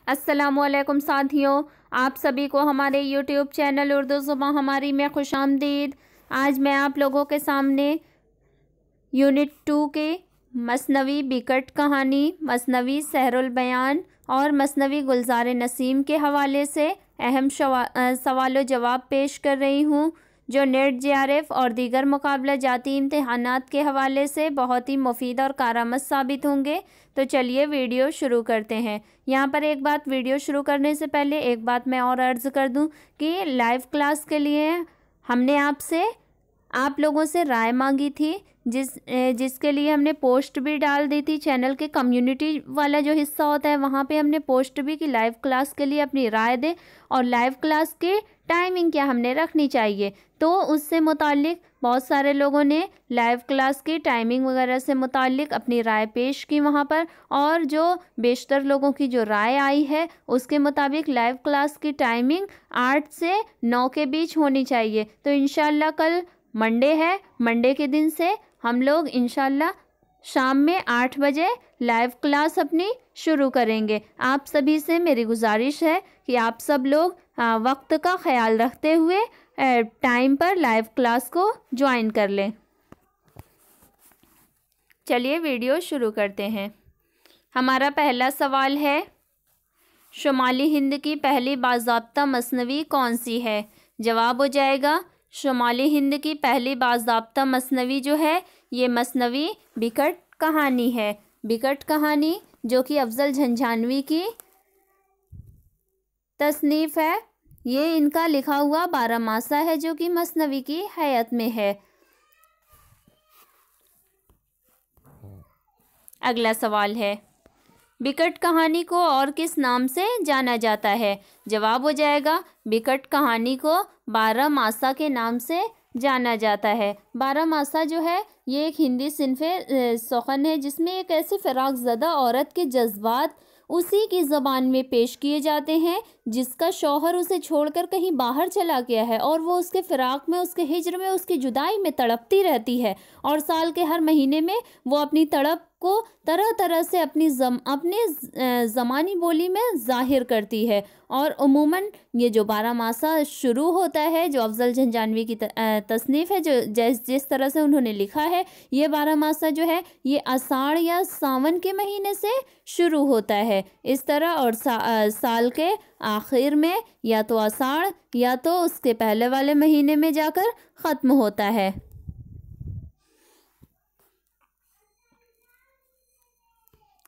अस्सलामुअलैकुम साथियों, आप सभी को हमारे यूट्यूब चैनल उर्दू ज़ुबान हमारी में खुशामदीद। आज मैं आप लोगों के सामने यूनिट 2 के मसनवी बिकट कहानी, मसनवी सहरुल बयान और मसनवी गुलजार नसीम के हवाले से अहम सवाल जवाब पेश कर रही हूँ, जो नेट जेआरएफ और दीगर मुकाबला जाती इम्तिहानात के हवाले से बहुत ही मुफीद और कारआमद साबित होंगे। तो चलिए वीडियो शुरू करते हैं। यहाँ पर एक बात, वीडियो शुरू करने से पहले एक बात मैं और अर्ज़ कर दूँ कि लाइव क्लास के लिए हमने आप लोगों से राय मांगी थी, जिसके लिए हमने पोस्ट भी डाल दी थी। चैनल के कम्युनिटी वाला जो हिस्सा होता है वहाँ पे हमने पोस्ट भी कि लाइव क्लास के लिए अपनी राय दें और लाइव क्लास के टाइमिंग क्या हमने रखनी चाहिए। तो उससे मुतालिक बहुत सारे लोगों ने लाइव क्लास की टाइमिंग वगैरह से मुतालिक अपनी राय पेश की वहाँ पर, और जो बेशतर लोगों की जो राय आई है उसके मुताबिक लाइव क्लास की टाइमिंग 8 से 9 के बीच होनी चाहिए। तो इंशाल्लाह कल मंडे है, मंडे के दिन से हम लोग इंशाल्लाह शाम में 8 बजे लाइव क्लास अपनी शुरू करेंगे। आप सभी से मेरी गुजारिश है कि आप सब लोग वक्त का ख्याल रखते हुए टाइम पर लाइव क्लास को ज्वाइन कर लें। चलिए वीडियो शुरू करते हैं। हमारा पहला सवाल है, शुमाली हिंद की पहली बाज़ाब्ता मसनवी कौन सी है? जवाब हो जाएगा, शुमाली हिंद की पहली बाज़ाब्ता मसनवी जो है ये मसनवी बिकट कहानी है। बिकट कहानी जो कि अफजल झंझानवी की तसनीफ़ है। ये इनका लिखा हुआ 12 मासा है जो कि मसनवी की हैयत में है। अगला सवाल है, बिकट कहानी को और किस नाम से जाना जाता है? जवाब हो जाएगा, बिकट कहानी को 12 मासा के नाम से जाना जाता है। 12 मासा जो है ये एक हिंदी सिनफ़े सुख़न है जिसमें एक ऐसी फ़िराक़ ज़दा औरत के जज्बात उसी की ज़बान में पेश किए जाते हैं जिसका शौहर उसे छोड़कर कहीं बाहर चला गया है और वो उसके फ़िराक़ में, उसके हिज्र में, उसकी जुदाई में तड़पती रहती है और साल के हर महीने में वो अपनी तड़प को तरह तरह से अपनी ज़मानी बोली में ज़ाहिर करती है। और उमूमन ये जो 12 मासा शुरू होता है, जो अफजल झंझानवी की तसनीफ़ है, जो जिस तरह से उन्होंने लिखा है, ये 12 मासा जो है ये आषाढ़ या सावन के महीने से शुरू होता है इस तरह, और साल के आखिर में या तो आषाढ़ या तो उसके पहले वाले महीने में जाकर ख़त्म होता है।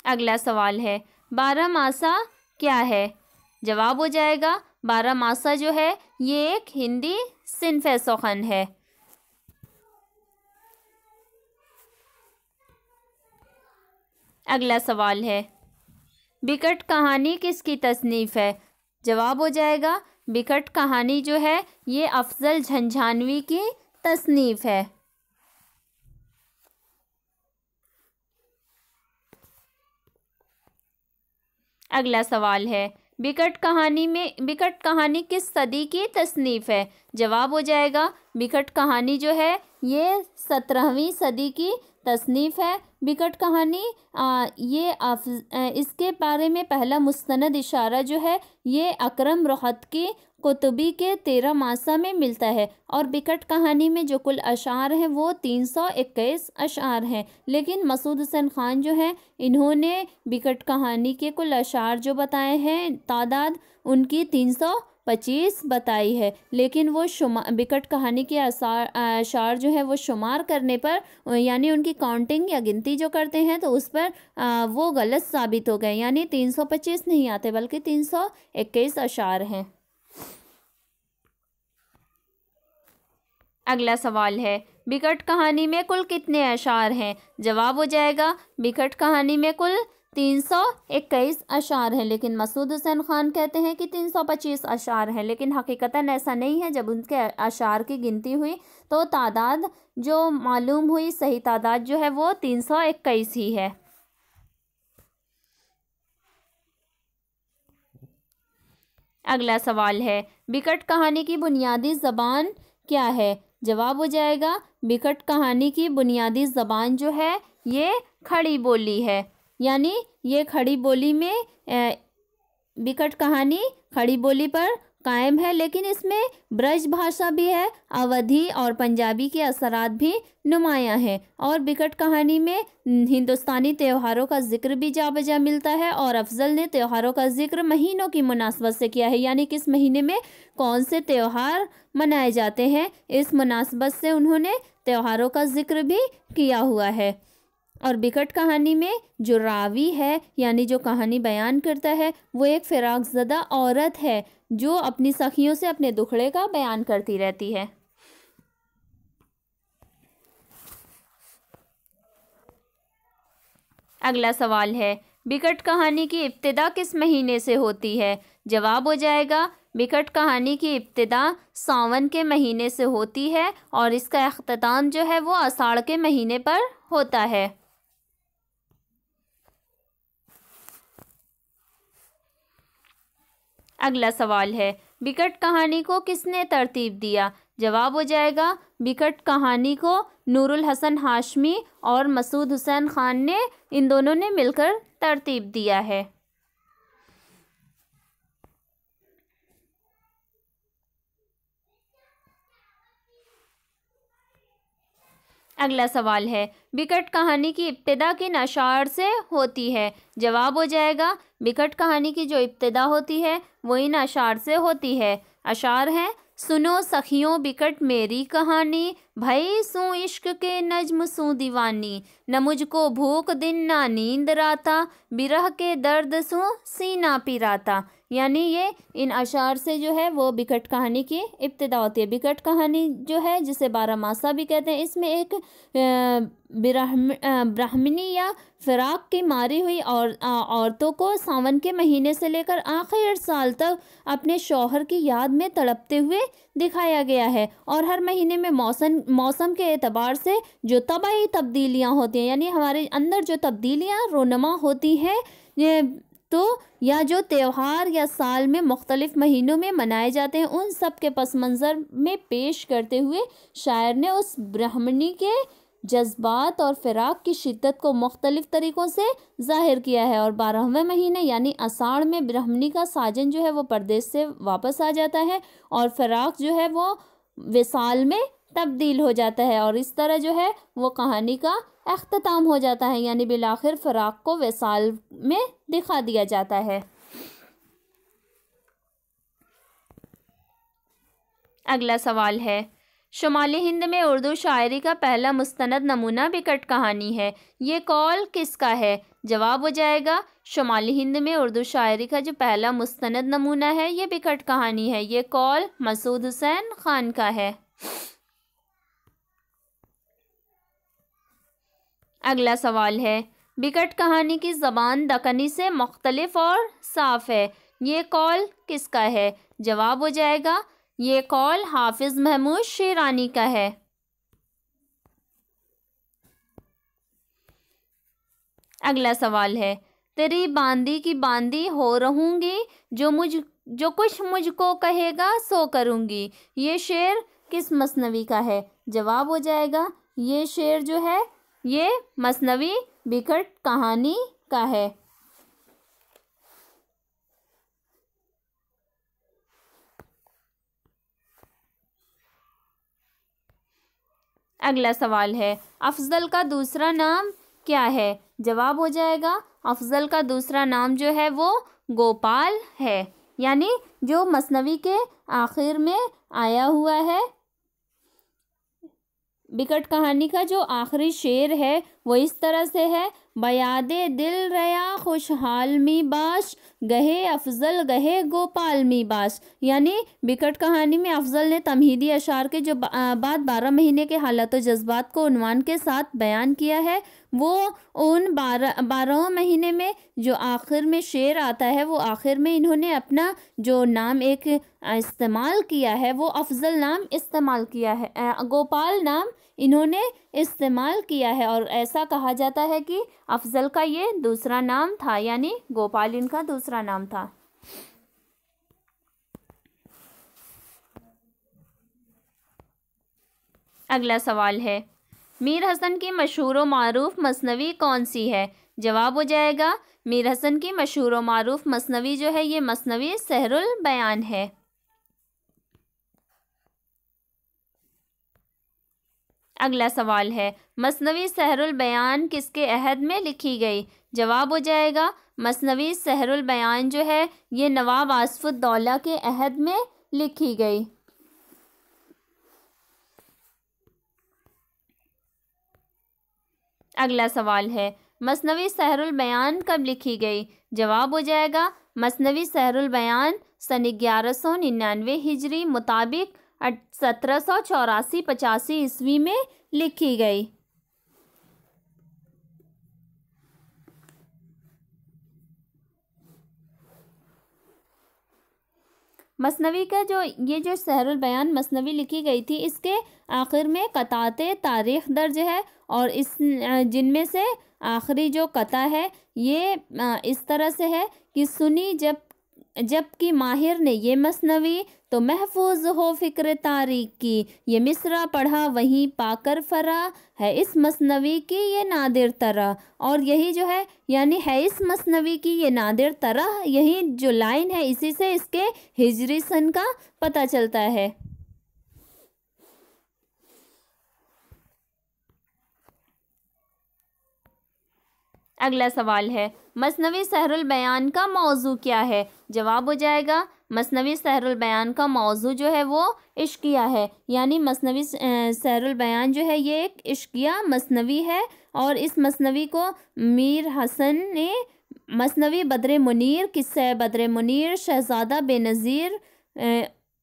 अगला सवाल है, 12 मासा क्या है? जवाब हो जाएगा, 12 मासा जो है ये एक हिंदी सिनफ़े सुख़न है। अगला सवाल है, बिकट कहानी किसकी तसनीफ़ है? जवाब हो जाएगा, बिकट कहानी जो है ये अफजल झंझानवी की तसनीफ़ है। अगला सवाल है, बिकट कहानी किस सदी की तसनीफ़ है? जवाब हो जाएगा, बिकट कहानी जो है ये 17वीं सदी की तसनीफ़ है। बिकट कहानी इसके बारे में पहला मुस्तनद इशारा जो है ये अकरम रोहत की कुतुबी के 13 मासा में मिलता है और बिकट कहानी में जो कुल अशार हैं वो 321 अशार हैं। लेकिन मसूद हुसैन ख़ान जो हैं इन्होंने बिकट कहानी के कुल अशार जो बताए हैं तादाद उनकी 325 बताई है, लेकिन वो बिकट कहानी के अशार जो है वो शुमार करने पर, यानी उनकी काउंटिंग या गिनती जो करते हैं तो उस पर वो गलत साबित हो गए, यानी 325 नहीं आते बल्कि 321 अशार हैं। अगला सवाल है, बिकट कहानी में कुल कितने अशार हैं? जवाब हो जाएगा, बिकट कहानी में कुल 321 अशार हैं, लेकिन मसूद हुसैन ख़ान कहते हैं कि 325 अशार हैं, लेकिन हकीकतन ऐसा नहीं है। जब उनके अशार की गिनती हुई तो तादाद जो मालूम हुई, सही तादाद जो है वो 321 ही है। अगला सवाल है, बिकट कहानी की बुनियादी ज़बान क्या है? जवाब हो जाएगा, बिकट कहानी की बुनियादी ज़बान जो है ये खड़ी बोली है, यानी ये खड़ी बोली में बिकट कहानी खड़ी बोली पर कायम है, लेकिन इसमें ब्रज भाषा भी है, अवधी और पंजाबी के असरात भी नुमायां हैं। और बिकट कहानी में हिंदुस्तानी त्योहारों का जिक्र भी जा बजा मिलता है। और अफजल ने त्योहारों का जिक्र महीनों की मुनासबत से किया है, यानी किस महीने में कौन से त्यौहार मनाए जाते हैं, इस मुनासबत से उन्होंने त्योहारों का जिक्र भी किया हुआ है। और बिकट कहानी में जो रावी है, यानी जो कहानी बयान करता है, वो एक फिराकज़दा औरत है जो अपनी सखियों से अपने दुखड़े का बयान करती रहती है। अगला सवाल है, बिकट कहानी की इब्तिदा किस महीने से होती है? जवाब हो जाएगा, बिकट कहानी की इब्तिदा सावन के महीने से होती है और इसका अख्ताम जो है वो आषाढ़ के महीने पर होता है। अगला सवाल है, बिकट कहानी को किसने तरतीब दिया? जवाब हो जाएगा, बिकट कहानी को नूरुल हसन हाशमी और मसूद हुसैन खान ने, इन दोनों ने मिलकर तरतीब दिया है। अगला सवाल है, बिकट कहानी की इब्तिदा किन अशार से होती है? जवाब हो जाएगा, बिकट कहानी की जो इब्तिदा होती है वो इन अशार से होती है। अशार हैं, सुनो सखियों बिकट मेरी कहानी, भई सू इश्क के नज्म सू दीवानी, न मुझको भूख दिन ना नींद राता, बिरह के दर्द सू सीना पिराता। यानी ये इन अशार से जो है वो बिकट कहानी की इब्तिदा होती है। बिकट कहानी जो है, जिसे बारहमासा भी कहते हैं, इसमें एक ब्राह्मणी या फिराक की मारी हुई और औरतों को सावन के महीने से लेकर आखिर साल तक अपने शौहर की याद में तड़पते हुए दिखाया गया है। और हर महीने में मौसम के एतबार से जो तबाही तब्दीलियाँ होती हैं, यानी हमारे अंदर जो तब्दीलियाँ रोनमा होती हैं, ये तो या जो त्यौहार या साल में मुख्तलिफ महीनों में मनाए जाते हैं, उन सब के पस मंज़र में पेश करते हुए शायर ने उस ब्राह्मणी के जज्बात और फ़िराक की शिद्दत को मुख्तलिफ तरीक़ों से ज़ाहिर किया है। और 12वें महीने यानी आषाढ़ में ब्राह्मणी का साजन जो है वो परदेश से वापस आ जाता है और फ़िराक जो है वो विसाल में तब्दील हो जाता है। और इस तरह जो है वो कहानी का अख्ताम हो जाता है, यानी बिलाखिर फ़िराक को विसाल में दिखा दिया जाता है। अगला सवाल है, शुमाली हिंद में उर्दू शायरी का पहला मुस्तनद नमूना बिकट कहानी है, ये कौल किसका है? जवाब हो जाएगा, शुमाली हिंद में उर्दू शायरी का जो पहला मुस्तनद नमूना है ये बिकट कहानी है, ये कौल मसूद हुसैन खान का है। अगला सवाल है, बिकट कहानी की ज़बान दक्कनी से मुख्तलिफ और साफ़ है, ये कौल किसका है? जवाब हो जाएगा, ये कौल हाफिज़ महमूद शेरानी का है। अगला सवाल है, तेरी बांदी की बांदी हो रहूँगी, जो कुछ मुझको कहेगा सो करूँगी, ये शेर किस मसनवी का है? जवाब हो जाएगा, ये शेर जो है ये मसनवी बिकट कहानी का है। अगला सवाल है, अफजल का दूसरा नाम क्या है? जवाब हो जाएगा, अफजल का दूसरा नाम जो है वो गोपाल है, यानी जो मसनवी के आखिर में आया हुआ है। बिकट कहानी का जो आखिरी शेर है वो इस तरह से है, बयादे दिल रया खुशहाल मी बाश, गहे अफजल गहे गोपाल मी बाश। यानी बिकट कहानी में अफजल ने तमहीदी अशार के जो बाद 12 महीने के हालात व जज्बात को उन्वान के साथ बयान किया है, वो उन 12 महीने में जो आखिर में शेर आता है, वो आखिर में इन्होंने अपना जो नाम एक इस्तेमाल किया है वो अफजल नाम इस्तेमाल किया है, गोपाल नाम इन्होंने इस्तेमाल किया है। और ऐसा कहा जाता है कि अफजल का ये दूसरा नाम था, यानी गोपाल इनका दूसरा नाम था। अगला सवाल है, मीर हसन की मशहूर व मारूफ मसनवी कौन सी है? जवाब हो जाएगा मीर हसन की मशहूर व मारूफ मसनवी जो है ये मसनवी सहरुल बयान है। अगला सवाल है मसनवी सहरुल बयान किसके अहद में लिखी गई? जवाब हो जाएगा मसनवी सहरुल बयान जो है ये नवाब आसफुद्दौला के अहद में लिखी गई। अगला सवाल है मसनवी सहरुल बयान कब लिखी गई? जवाब हो जाएगा मसनवी सहरुल बयान सन 1199 हिजरी मुताबिक 1784-85 ईस्वी में लिखी गई। मसनवी का जो सहरुल बयान मसनवी लिखी गई थी इसके आखिर में कताते तारीख़ दर्ज है और इस जिनमें से आखिरी जो कता है ये इस तरह से है कि सुनी जबकि माहिर ने ये मसनवी तो महफूज हो फ़िक्र तारीख की, ये मिसरा पढ़ा वहीं पाकर फरा है इस मसनवी की ये नादिर तरह। और यही जो है यानी है इस मसनवी की ये नादिर तरह, यही जो लाइन है इसी से इसके हिजरी सन का पता चलता है। अगला सवाल है मसनवी सहरुल बयान का मौजू क्या है? जवाब हो जाएगा मसनवी सहरुल बयान का मौजू जो है वो इश्किया है, यानी मसनवी सहरुल बयान जो है ये एक इश्किया मसनवी है। और इस मसनवी को मीर हसन ने मसनवी बद्र मुनीर, किस्सा बद्र मुनीर, शहज़ादा बेनज़ीर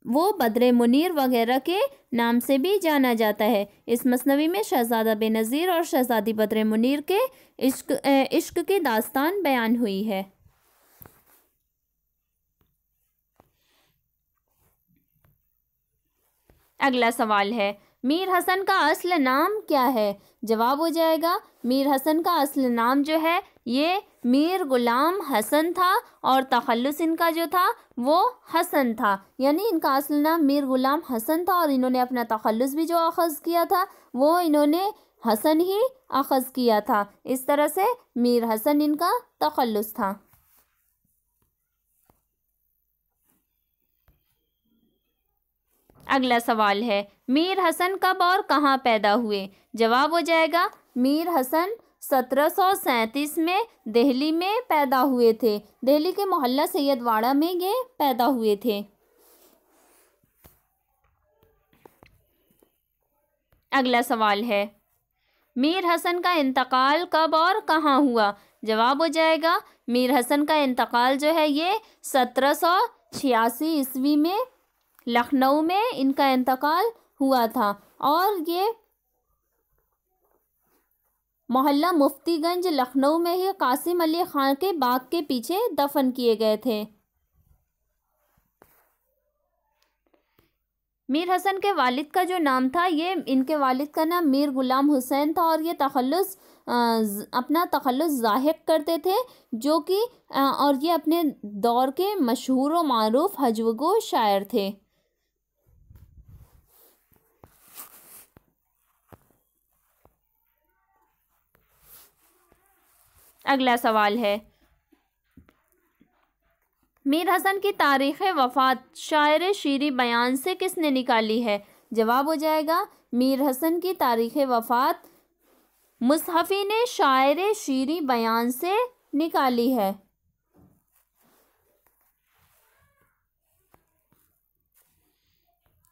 वो बद्र मुनीर वगैरह के नाम से भी जाना जाता है। इस मसनवी में शहज़ादा बेनज़ीर और शहज़ादी बद्र मुनीर के इश्क की दास्तान बयान हुई है। अगला सवाल है मीर हसन का असल नाम क्या है? जवाब हो जाएगा मीर हसन का असल नाम जो है ये मीर गुलाम हसन था और तखल्लुस इनका जो था वो हसन था, यानी इनका असल नाम मीर गुलाम हसन था और इन्होंने अपना तखल्लुस भी जो अखज़ किया था वो इन्होंने हसन ही अखज़ किया था। इस तरह से मीर हसन इनका तखल्लुस था। अगला सवाल है मीर हसन कब और कहाँ पैदा हुए? जवाब हो जाएगा मीर हसन 1737 में दिल्ली में पैदा हुए थे। दिल्ली के मोहल्ला सैयदवाड़ा में ये पैदा हुए थे। अगला सवाल है मीर हसन का इंतकाल कब और कहाँ हुआ? जवाब हो जाएगा मीर हसन का इंतकाल जो है ये 1786 ईस्वी में लखनऊ में इनका इंतकाल हुआ था और ये मोहल्ला मुफ्तीगंज लखनऊ में ही कासिम अली खान के बाग के पीछे दफन किए गए थे। मीर हसन के वालिद का जो नाम था ये इनके वालिद का नाम मीर गुलाम हुसैन था और ये अपना तखल्लुस ज़ाहिर करते थे जो कि और ये अपने दौर के मशहूर व मारूफ हजवगो शायर थे। अगला सवाल है मीर हसन की तारीख़ वफ़ात शायर शीरी बयान से किसने निकाली है? जवाब हो जाएगा मीर हसन की तारीख़ वफ़ात मुसहफ़ी ने शायर शीरी बयान से निकाली है।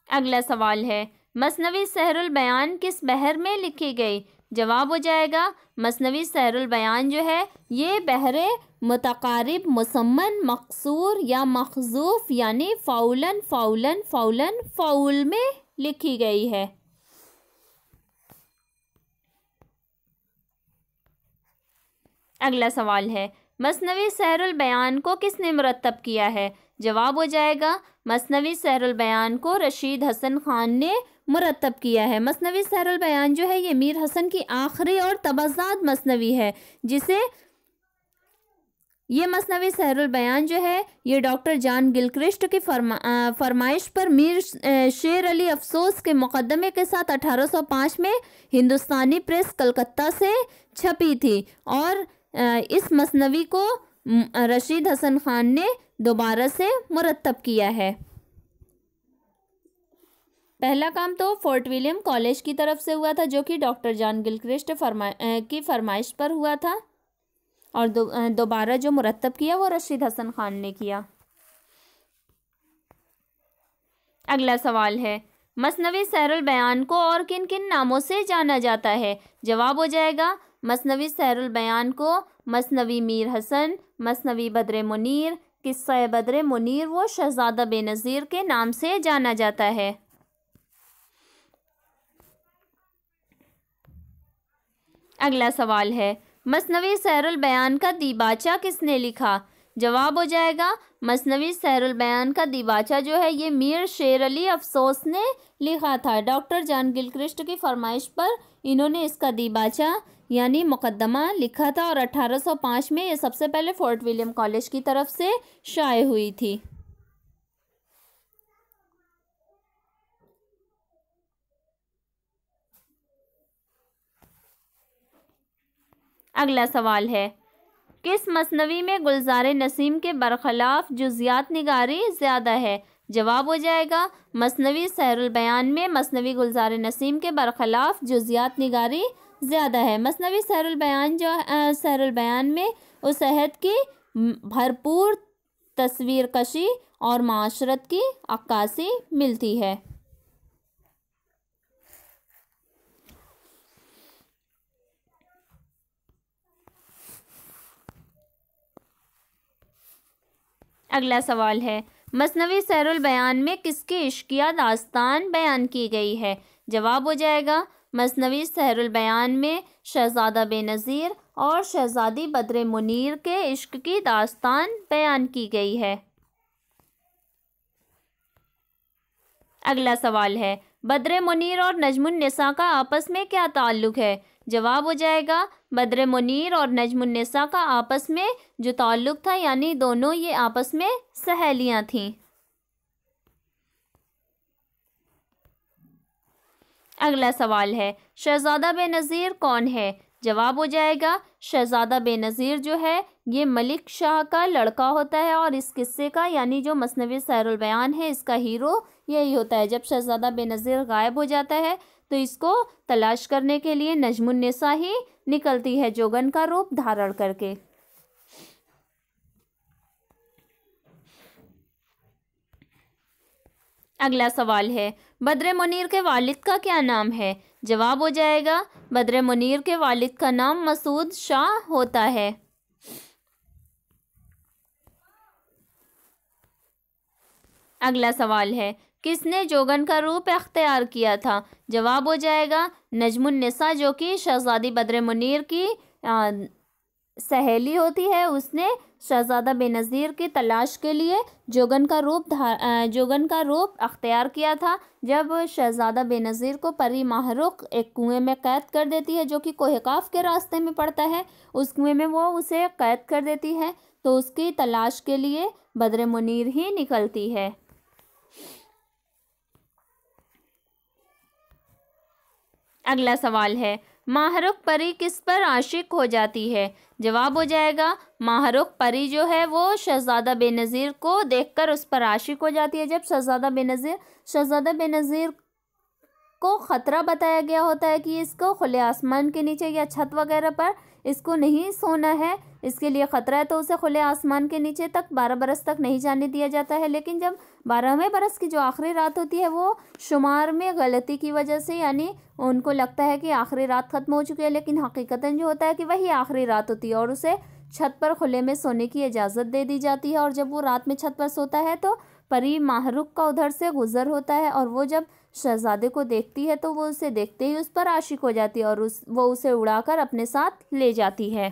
अगला सवाल है मसनवी सहरुल बयान किस बहर में लिखी गई? जवाब हो जाएगा मसनवी सहरुल बयान जो है ये बहरे मुतकारिब मुसम्मन मकसूर या मखजूफ यानी फ़ौलन फ़ौलन फ़ौलन फ़ौल में लिखी गई है। अगला सवाल है मसनवी सहरुल बयान को किसने मुरत्तब किया है? जवाब हो जाएगा मसनवी सहरुल बयान को रशीद हसन खान ने मुरत्तब किया है। मसनवी सहरुल बयान जो है ये मीर हसन की आखिरी और तबज़ाद मसनवी है जिसे ये मसनवी सहरुल बयान जो है ये डॉक्टर जॉन गिलक्रिस्ट की फरमाइश पर मीर शेर अली अफसोस के मुकदमे के साथ 1805 में हिंदुस्तानी प्रेस कलकत्ता से छपी थी और इस मसनवी को रशीद हसन खान ने दोबारा से मुरत्तब किया है। पहला काम तो फोर्ट विलियम कॉलेज की तरफ से हुआ था, जो कि डॉक्टर जॉन गिलक्रिस्ट की फरमाइश पर हुआ था, और दोबारा जो मुरत्तब किया वो रशीद हसन खान ने किया। अगला सवाल है, मसनवी सहरुल बयान को और किन किन नामों से जाना जाता है? जवाब हो जाएगा, मसनवी सहरुल बयान को मसनवी मीर हसन, मसनवी बद्र मुनीर, किस्सा बद्र मुनीर व शहजादा बेनज़ीर के नाम से जाना जाता है। अगला सवाल है, मसनवी सहरुल बयान का दीबाचा किसने लिखा? जवाब हो जाएगा, मसनवी सहरुल बयान का दीबाचा जो है ये मीर शेर अली अफसोस ने लिखा था। डॉक्टर जॉन गिलक्रिस्ट की फरमाइश पर इन्होंने इसका दीबाचा यानी मुकद्दमा लिखा था, और 1805 में ये सबसे पहले फोर्ट विलियम कॉलेज की तरफ से शाये हुई थी। अगला सवाल है, किस मसनवी में गुलजार नसीम के बरखिलाफ जुज़ियात निगारी ज़्यादा है? जवाब हो जाएगा, मसनवी सहरुल बयान में मसनवी गुलजार नसीम के बरखिलाफ जुज़ियात निगारी ज़्यादा है। मसनवी सहरुल बयान सहरुल बयान में उस अहद की भरपूर तस्वीर कशी और माशरत की अक्कासी मिलती है। अगला सवाल है, मसनवी सहरुल बयान में किसकी इश्किया दास्तान बयान की गई है? जवाब हो जाएगा, मसनवी सहरुल बयान में शहजादा बेनज़ीर और शहजादी बद्र मुनीर के इश्क की दास्तान बयान की गई है। अगला सवाल है, बद्र मुनीर और नजमुन्निसा का आपस में क्या ताल्लुक़ है? जवाब हो जाएगा, बद्र मुनीर और नजमुन्निसा का आपस में जो ताल्लुक़ था यानी दोनों ये आपस में सहेलियां थीं। अगला सवाल है, शहजादा बेनज़ीर कौन है? जवाब हो जाएगा, शहजादा बेनज़ीर जो है ये मलिक शाह का लड़का होता है, और इस किस्से का यानी जो मसनवी सहरुल बयान है इसका हीरो यही होता है। जब शहजादा बेनज़ीर गायब हो जाता है तो इसको तलाश करने के लिए नजमुन्निसा ही निकलती है जोगन का रूप धारण करके। अगला सवाल है, बद्र मुनीर के वालिद का क्या नाम है? जवाब हो जाएगा, बद्र मुनीर के वालिद का नाम मसूद शाह होता है। अगला सवाल है, किसने जोगन का रूप अख्तियार किया था? जवाब हो जाएगा, नजमुन्निसा जो कि शहजादी बद्र मुनीर की सहेली होती है, उसने शहजादा बेनज़ीर की तलाश के लिए जोगन का रूप अख्तियार किया था। जब शहजादा बेनज़ीर को परी माहरुख एक कुएं में कैद कर देती है जो कि कोहकाफ के रास्ते में पड़ता है, उस कुएं में वो उसे कैद कर देती है, तो उसकी तलाश के लिए बद्र मुनीर ही निकलती है। अगला सवाल है, माहरुख परी किस पर आशिक हो जाती है? जवाब हो जाएगा, माहरुख परी जो है वो शहजादा बेनज़ीर को देखकर उस पर आशिक हो जाती है। जब शहजादा बेनज़ीर को ख़तरा बताया गया होता है कि इसको खुले आसमान के नीचे या छत वगैरह पर इसको नहीं सोना है, इसके लिए ख़तरा है, तो उसे खुले आसमान के नीचे तक 12 बरस तक नहीं जाने दिया जाता है। लेकिन जब 12वें बरस की जो आखिरी रात होती है वो शुमार में गलती की वजह से यानी उनको लगता है कि आखिरी रात ख़त्म हो चुकी है, लेकिन हकीकतन जो होता है कि वही आखिरी रात होती है, और उसे छत पर खुले में सोने की इजाज़त दे दी जाती है। और जब वो रात में छत पर सोता है तो परी माहरुख का उधर से गुज़र होता है, और वो जब शहजादे को देखती है तो वो उसे देखते ही उस पर आशिक हो जाती है और वो उसे उड़ाकर अपने साथ ले जाती है।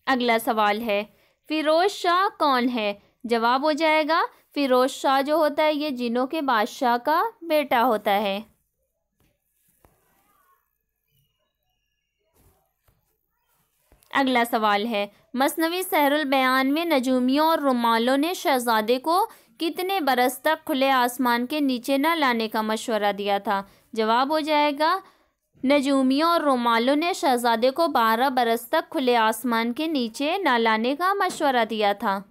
अगला सवाल है, फ़िरोज़ शाह कौन है? जवाब हो जाएगा, फ़िरोज़ शाह जो होता है ये जिनों के बादशाह का बेटा होता है। अगला सवाल है, मसनवी सहरुल बयान में नजूमियों और रुमालों ने शहजादे को कितने बरस तक खुले आसमान के नीचे न लाने का मशवरा दिया था? जवाब हो जाएगा, नजूमियों और रोमालों ने शहजादे को 12 बरस तक खुले आसमान के नीचे न लाने का मशवरा दिया था।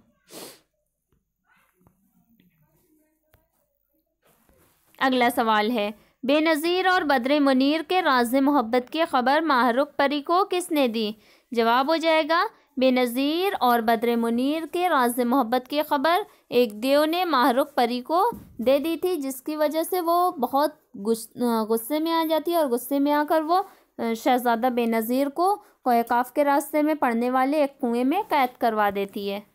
अगला सवाल है, बेनज़ीर और बद्र मुनीर के राज़ मोहब्बत की खबर माहरुख परी को किसने दी? जवाब हो जाएगा, बेनज़ीर और बद्र मुनीर के राज़ मोहब्बत की खबर एक देव ने माहरुख परी को दे दी थी, जिसकी वजह से वो बहुत गुस्से में आ जाती है और गुस्से में आकर वो शहज़ादा बेनज़ीर को कोह काफ के रास्ते में पड़ने वाले एक कुएं में कैद करवा देती है।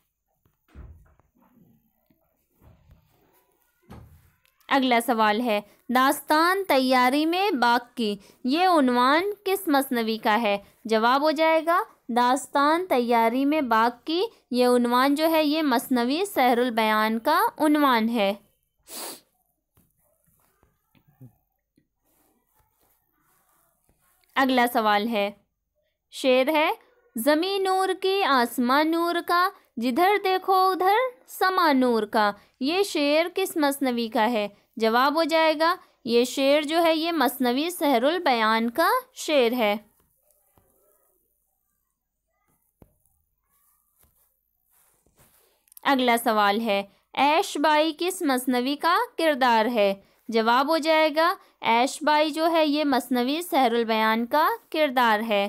अगला सवाल है, दास्तान तैयारी में बाग की, ये उन्वान किस मसनवी का है? जवाब हो जाएगा, दास्तान तैयारी में बाग की, ये उन्वान जो है ये मसनवी सहरुल बयान का उन्वान है। अगला सवाल है, शेर है, ज़मीं नूर की आसमां नूर का, जिधर देखो उधर समा नूर का, ये शेर किस मसनवी का है? जवाब हो जाएगा, ये शेर जो है ये मसनवी सहरुल बयान का शेर है। अगला सवाल है, ऐश बाई किस मसनवी का किरदार है? जवाब हो जाएगा, ऐश बाई जो है ये मसनवी सहरुल बयान का किरदार है।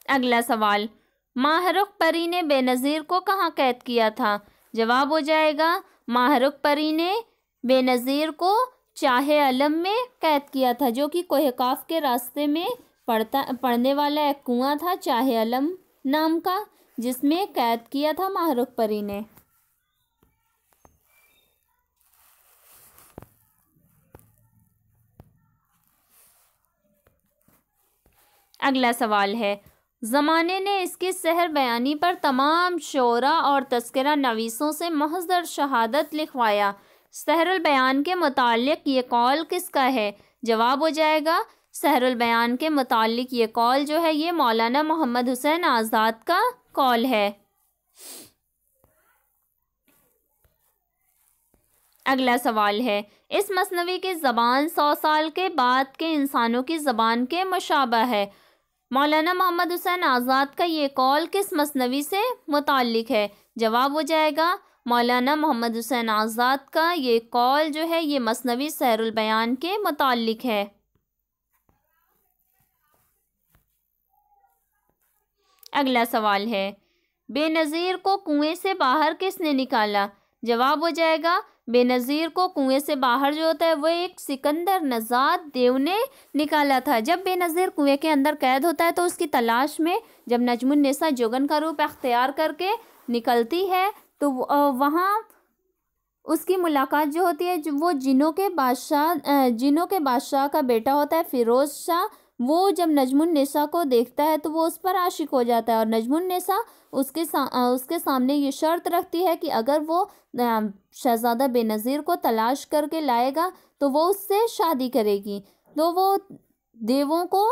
अगला सवाल, माहरुख परी ने बेनज़ीर को कहाँ कैद किया था? जवाब हो जाएगा, माहरुख परी ने बेनज़ीर को चाहे अलम में कैद किया था, जो कि कोह काफ के रास्ते में पड़ने वाला एक कुआं था चाहे अलम नाम का, जिसमें कैद किया था माहरुख परी ने। अगला सवाल है, ज़माने ने इसकी सहर बयानी पर तमाम शोरा और तस्करा नवीसों से महज़र शहादत लिखवाया। सहरुल बयान के मुतालिक ये कौल किसका है? जवाब हो जाएगा, सहरुल बयान के मुतालिक ये कौल जो है ये मौलाना मोहम्मद हुसैन आज़ाद का कौल है। अगला सवाल है, इस मसनवी की ज़बान 100 साल के बाद के इंसानों की ज़बान के मुशाबह है। मौलाना मोहम्मद हुसैन आज़ाद का ये कौल किस मसनवी से मुताल्लिक है? जवाब हो जाएगा, मौलाना मोहम्मद हुसैन आज़ाद का ये कौल जो है ये मसनवी सहरुल बयान के मुताल्लिक है। अगला सवाल है, बेनज़ीर को कुएं से बाहर किसने निकाला? जवाब हो जाएगा, बेनज़ीर को कुएं से बाहर जो होता है वो एक सिकंदर नज़ाद देव ने निकाला था। जब बेनज़ीर कुएं के अंदर कैद होता है तो उसकी तलाश में जब नजमुन्निसा जोगन का रूप अख्तियार करके निकलती है तो वहाँ उसकी मुलाकात जो होती है, जो वो जिनों के बादशाह का बेटा होता है फ़िरोज़ शाह, वो जब नजमुन्निसा को देखता है तो वो उस पर आशिक हो जाता है और नजमुन्निसा उसके सामने ये शर्त रखती है कि अगर वो शहज़ादा बेनज़ीर को तलाश करके लाएगा तो वो उससे शादी करेगी। तो वो देवों को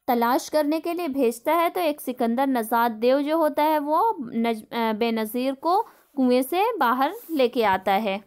तलाश करने के लिए भेजता है, तो एक सिकंदर नज़ाद देव जो होता है वो बेनज़ीर को कुएं से बाहर लेके आता है।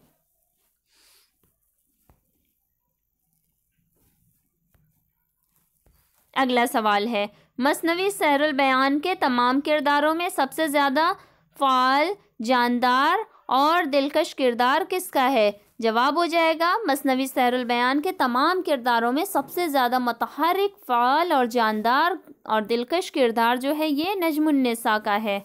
अगला सवाल है, मसनवी सहरुल बयान के तमाम किरदारों में सबसे ज़्यादा फ़ाल, जानदार और दिलकश किरदार किसका है? जवाब हो जाएगा, मसनवी सहरुल बयान के तमाम किरदारों में सबसे ज़्यादा मुतहर्रिक, फ़ाल और जानदार और दिलकश किरदार जो है ये नजमुन्निसा का है।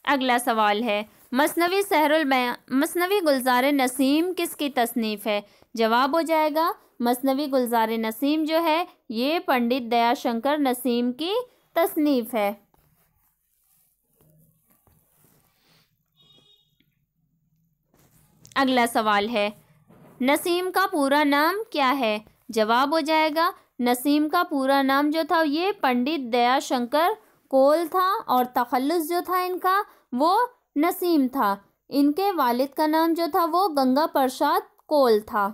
अगला सवाल है, मसनवी गुलजार नसीम किसकी तसनीफ़ है? जवाब हो जाएगा, मसनवी गुलजार नसीम जो है ये पंडित दयाशंकर नसीम की तसनीफ़ है। अगला सवाल है, नसीम का पूरा नाम क्या है? जवाब हो जाएगा, नसीम का पूरा नाम जो था ये पंडित दयाशंकर कोल था और तखल्लुस जो था इनका वो नसीम था। इनके वालिद का नाम जो था वो गंगा प्रसाद कोल था।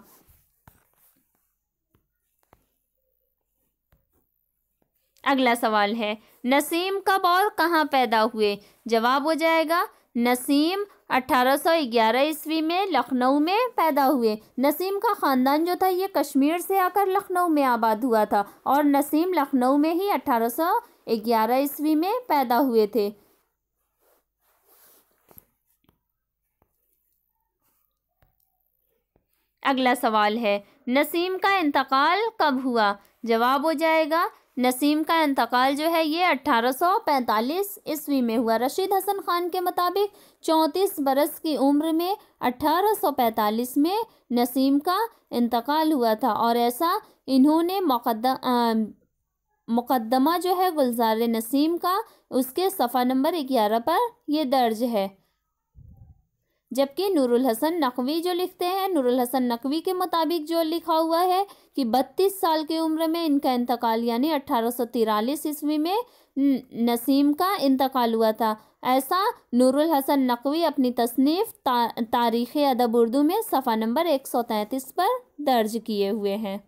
अगला सवाल है, नसीम कब और कहाँ पैदा हुए? जवाब हो जाएगा, नसीम 1811 ईस्वी में लखनऊ में पैदा हुए। नसीम का ख़ानदान जो था ये कश्मीर से आकर लखनऊ में आबाद हुआ था और नसीम लखनऊ में ही 1811 ईस्वी में पैदा हुए थे। अगला सवाल है, नसीम का इंतकाल कब हुआ? जवाब हो जाएगा, नसीम का इंतकाल जो है ये 1845 ईस्वी में हुआ। रशीद हसन खान के मुताबिक 34 बरस की उम्र में 1845 में नसीम का इंतकाल हुआ था और ऐसा इन्होंने मुकद्दमा जो है गुलजार नसीम का उसके सफ़ा नंबर 11 पर ये दर्ज है। जबकि नूरुल हसन नकवी जो लिखते हैं, नूरुल हसन नकवी के मुताबिक जो लिखा हुआ है कि 32 साल की उम्र में इनका इंतकाल यानी 1843 ईस्वी में नसीम का इंतकाल हुआ था। ऐसा नूरुल हसन नकवी अपनी तसनीफ़ तारीख़ अदब उर्दू में सफ़ा नंबर 133 पर दर्ज किए हुए हैं।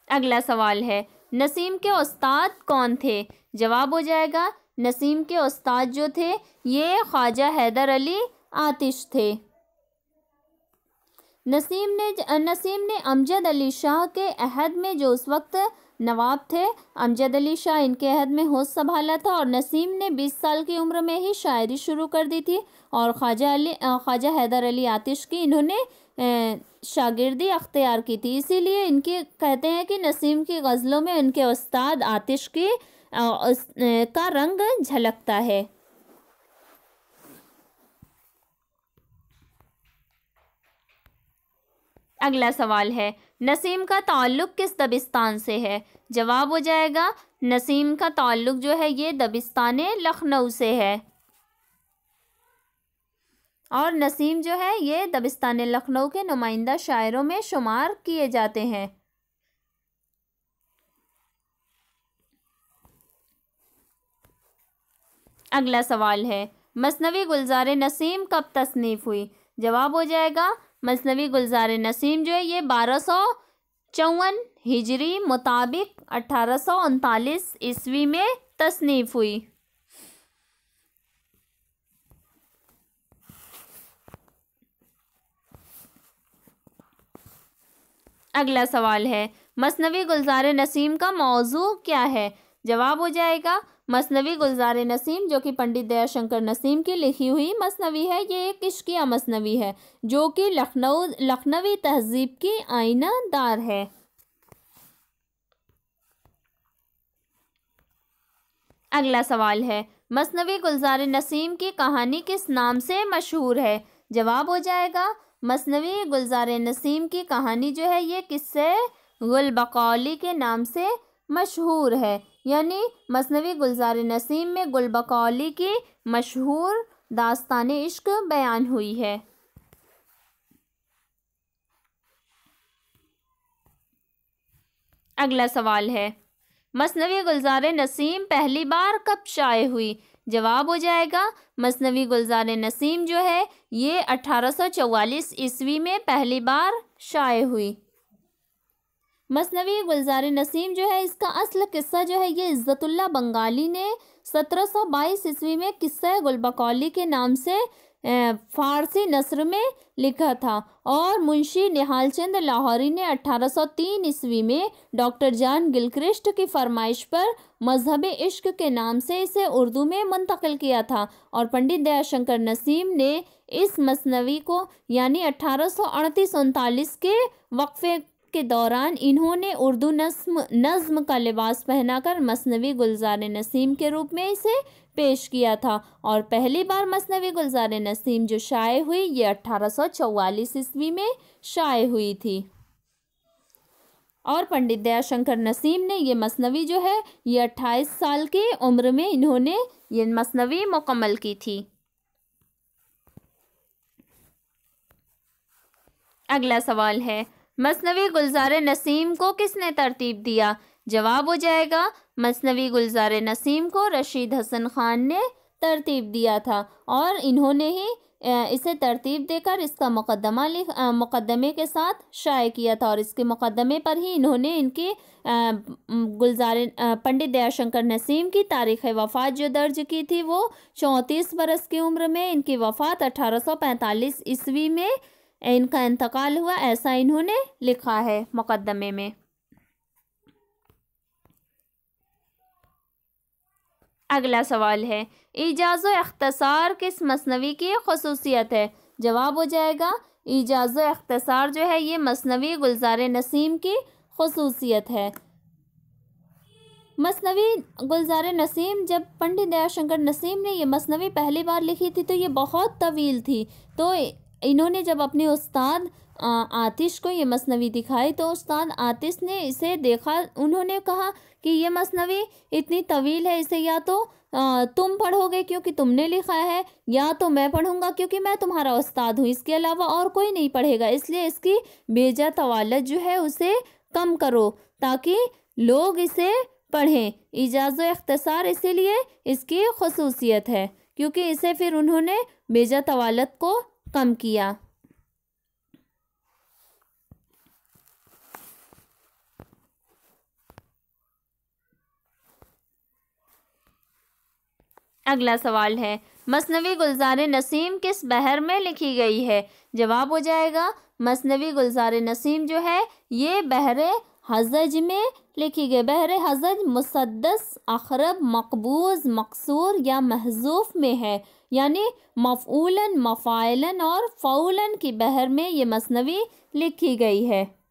अगला सवाल है, नसीम के उस्ताद कौन थे? जवाब हो जाएगा, नसीम के उस्ताद जो थे ये ख्वाजा हैदर अली आतिश थे। नसीम ने अमजद अली शाह के अहद में जो उस वक्त नवाब थे, अमजद अली शाह इनके अहद में होश संभाला था और नसीम ने 20 साल की उम्र में ही शायरी शुरू कर दी थी और ख्वाजा हैदर अली आतिश की इन्होंने शागिर्दी अख्तियार की थी। इसीलिए इनके कहते हैं कि नसीम की गज़लों में उनके उस्ताद आतिश की का रंग झलकता है। अगला सवाल है, नसीम का ताल्लुक़ किस दबिस्तान से है? जवाब हो जाएगा, नसीम का ताल्लुक़ जो है ये दबिस्तान लखनऊ से है और नसीम जो है ये दबिस्तान लखनऊ के नुमाइंदा शायरों में शुमार किए जाते हैं। अगला सवाल है, मसनवी गुलजार नसीम कब तसनीफ़ हुई? जवाब हो जाएगा, मसनवी गुलजार नसीम जो है ये 1254 हिजरी मुताबिक 1839 ईस्वी में तसनीफ़ हुई। अगला सवाल है, मसनवी गुलजार नसीम का मौजू क्या है? जवाब हो जाएगा, मसनवी गुलजार नसीम जो कि पंडित दयाशंकर नसीम की लिखी हुई मसनवी है, ये एक इश्किया मसनवी है जो कि लखनवी तहजीब की आईनादार है। अगला सवाल है, मसनवी गुलजार नसीम की कहानी किस नाम से मशहूर है? जवाब हो जाएगा, मसनवी गुलजार नसीम की कहानी जो है ये किस्से गुल बकौली के नाम से मशहूर है। यानी मसनवी गुलजार नसीम में गुल बकौली की मशहूर दास्तान इश्क बयान हुई है। अगला सवाल है, मसनवी गुलजार नसीम पहली बार कब शाये हुई? जवाब हो जाएगा, मसनवी गुलजार नसीम जो है ये 1844 ईस्वी में पहली बार शाये हुई। मसनवी गुलजार नसीम जो है इसका असल किस्सा जो है ये इज़्ज़तुल्लाह बंगाली ने 1722 ईस्वी में किस्सा गुल बकौली के नाम से फ़ारसी नस्र में लिखा था और मुंशी निहाल चंद लाहौरी ने 1803 ईस्वी में डॉक्टर जॉन गिलक्रिस्ट की फरमाइश पर मजहब इश्क के नाम से इसे उर्दू में मुंतकिल किया था और पंडित दयाशंकर नसीम ने इस मसनवी को यानी 1838-39 के वक्फे के दौरान इन्होंने उर्दू नज़्म का लिबास पहनाकर मसनवी गुलजार नसीम के रूप में इसे पेश किया था और पहली बार मसनवी गुलजार नसीम जो शाये हुई ये 1844 ईस्वी में शाये हुई थी और पंडित दयाशंकर नसीम ने ये मसनवी जो है ये 28 साल की उम्र में इन्होंने ये मसनवी मुकम्मल की थी। अगला सवाल है, मसनवी गुलजार नसीम को किसने तरतीब दिया? जवाब हो जाएगा, मसनवी गुलजार नसीम को रशीद हसन खान ने तरतीब दिया था और इन्होंने ही इसे तरतीब देकर इसका मुकदमे के साथ शाये किया था और इसके मुकदमे पर ही इन्होंने इनकी पंडित दयाशंकर नसीम की तारीख़ वफ़ात जो दर्ज की थी वो 34 बरस की उम्र में। इनकी वफ़ात 1845 ईस्वी में इनका इंतकाल हुआ, ऐसा इन्होंने लिखा है मुकदमे में। अगला सवाल है, इजाज़ व इख्तिसार किस मसनवी की खुसूसियत है? जवाब हो जाएगा, इजाज़ व इख्तिसार जो है ये मसनवी गुलज़ार नसीम की खुसूसियत है। मसनवी गुलज़ार नसीम, जब पंडित दयाशंकर नसीम ने ये मसनवी पहली बार लिखी थी तो ये बहुत तवील थी। तो इन्होंने जब अपने उस्ताद आतिश को ये मसनवी दिखाई तो उस्ताद आतिश ने इसे देखा, उन्होंने कहा कि ये मसनवी इतनी तवील है, इसे या तो तुम पढ़ोगे क्योंकि तुमने लिखा है, या तो मैं पढ़ूंगा क्योंकि मैं तुम्हारा उस्ताद हूँ, इसके अलावा और कोई नहीं पढ़ेगा, इसलिए इसकी बेजा तवालत जो है उसे कम करो ताकि लोग इसे पढ़ें। इजाज़ व इख्तिसार इसीलिए इसकी खुसूसियत है क्योंकि इसे फिर उन्होंने बेजा तवालत को कम किया। अगला सवाल है, मसनवी गुलज़ार नसीम किस बहर में लिखी गई है? जवाब हो जाएगा, मसनवी गुलज़ार नसीम जो है ये बहरे हज़ज में लिखी गई। बहरे हज़ज मुसद्दस, अखरब, मकबूज, मकसूर या महजूफ में है, यानी मफ़ऊलन, मफ़ाइलन और फ़ऊलन की बहर में ये मसनवी लिखी गई है।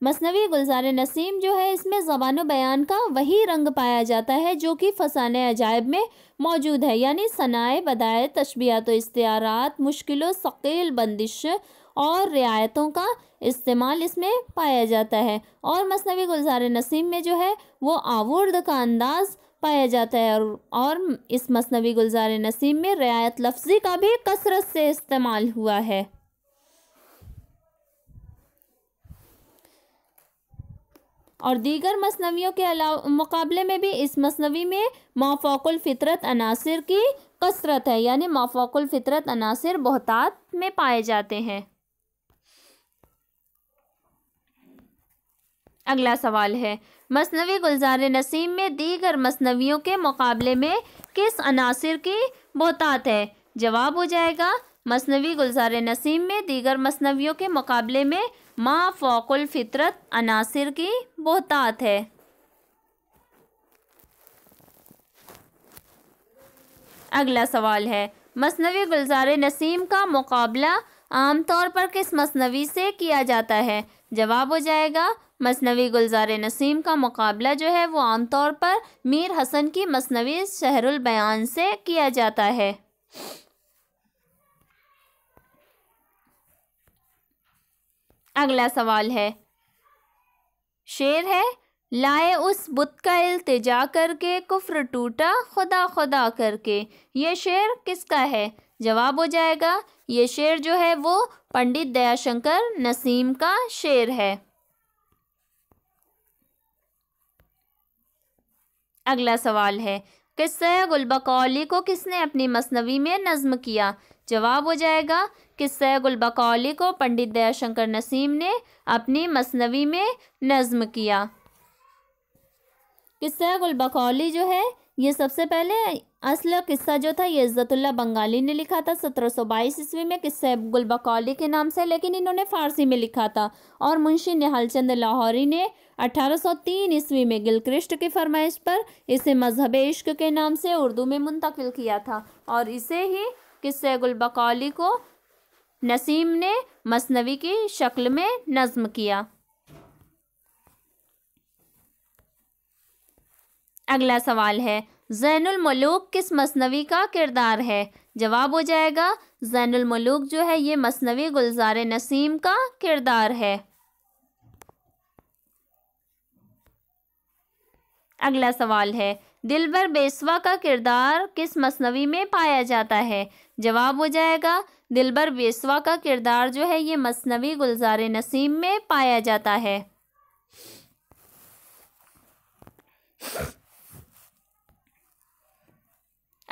मसनवी गुलज़ार नसीम जो है इसमें ज़बान बयान का वही रंग पाया जाता है जो कि फ़साने अजायब में मौजूद है, यानी सनाए बदाए, तशबीहात, इस्तिआरात, मुश्किलों, सकील बंदिश और रियायतों का इस्तेमाल इसमें पाया जाता है। और मसनवी गुलज़ार नसीम में जो है वो आवर्द का अंदाज़ पाया जाता है और इस मसनवी गुलज़ार नसीम में रियायत लफ्ज़ी का भी कसरत से इस्तेमाल हुआ है। और दीगर मसनवियों के अलावा मुकाबले में भी इस मसनवी में माफ़ौकुल फ़ितरत अनासिर की कसरत है, यानी माफ़ौकुल फ़ितरत अनासिर बहुतात में पाए जाते हैं। अगला सवाल है, मसनवी गुलज़ार नसीम में दीगर मसनवियों के मुकाबले में किस अनासिर की बहुतात है? जवाब हो जाएगा, मसनवी गुलज़ार नसीम में दीगर मसनवियों के मुकाबले में मा फ़ौकुल फ़ितरत अनासिर की बहुतात है। अगला सवाल है, मसनवी गुलज़ार नसीम का मुकाबला आमतौर पर किस मसनवी से किया जाता है? जवाब हो जाएगा, मसनवी गुलज़ार नसीम का मुकाबला जो है वो आमतौर पर मीर हसन की मसनवी शहरुल बयान से किया जाता है। अगला सवाल है, शेर है, लाए उस बुत का इल्तिजा करके कुफ्र टूटा खुदा खुदा करके। ये शेर किसका है? जवाब हो जाएगा, ये शेर जो है वो पंडित दयाशंकर नसीम का शेर है। अगला सवाल है, किस्सा गुलबकौली को किसने अपनी मसनवी में नज़्म किया? जवाब हो जाएगा, किस्सा गुलबकौली को पंडित दयाशंकर नसीम ने अपनी मसनवी में नज़्म किया। किस्सा गुलबकौली जो है ये सबसे पहले असल किस्सा जो था ये इज़्ज़तुल्लाह बंगाली ने लिखा था 1722 ईस्वी में किस्सा गुलबकौली के नाम से, लेकिन इन्होंने फ़ारसी में लिखा था। और मुंशी निहालचंद लाहौरी ने 1803 ईस्वी में गिलक्रिस्ट की फरमाइश पर इसे मजहब इश्क के नाम से उर्दू में मुंतकिल किया था और इसे ही किस्सा गुलबकौली को नसीम ने मसनवी की शक्ल में नज़्म किया। अगला सवाल है, ज़ैनुल मलूक किस मसनवी का किरदार है? जवाब हो जाएगा, ज़ैनुल मलूक जो है ये मसनवी गुलज़ार नसीम का किरदार है। अगला सवाल है, दिलबर बेसवा का किरदार किस मसनवी में पाया जाता है? जवाब हो जाएगा, दिलबर बेसवा का किरदार जो है ये मसनवी गुलज़ार नसीम में पाया जाता है।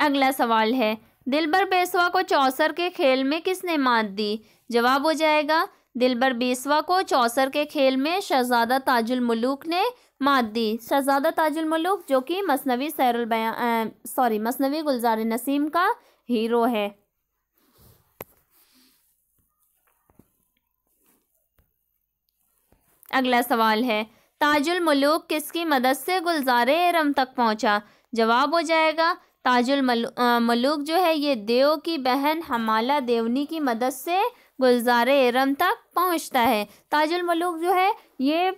अगला सवाल है, दिलबर बेसवा को चौसर के खेल में किसने मात दी? जवाब हो जाएगा, दिलबर बेसवा को चौसर के खेल में शहजादा ताजुल मुलूक ने मात दी। शहजादा ताजुल मुलूक जो कि मसनवी गुलजार नसीम का हीरो है। अगला सवाल है, ताजुल मुलूक किसकी मदद से गुलजारे एरम तक पहुंचा? जवाब हो जाएगा, ताजुल मुलूक जो है ये देव की बहन हमाला देवनी की मदद से गुलजारे एरम तक पहुंचता है। ताजुल मुलूक जो है ये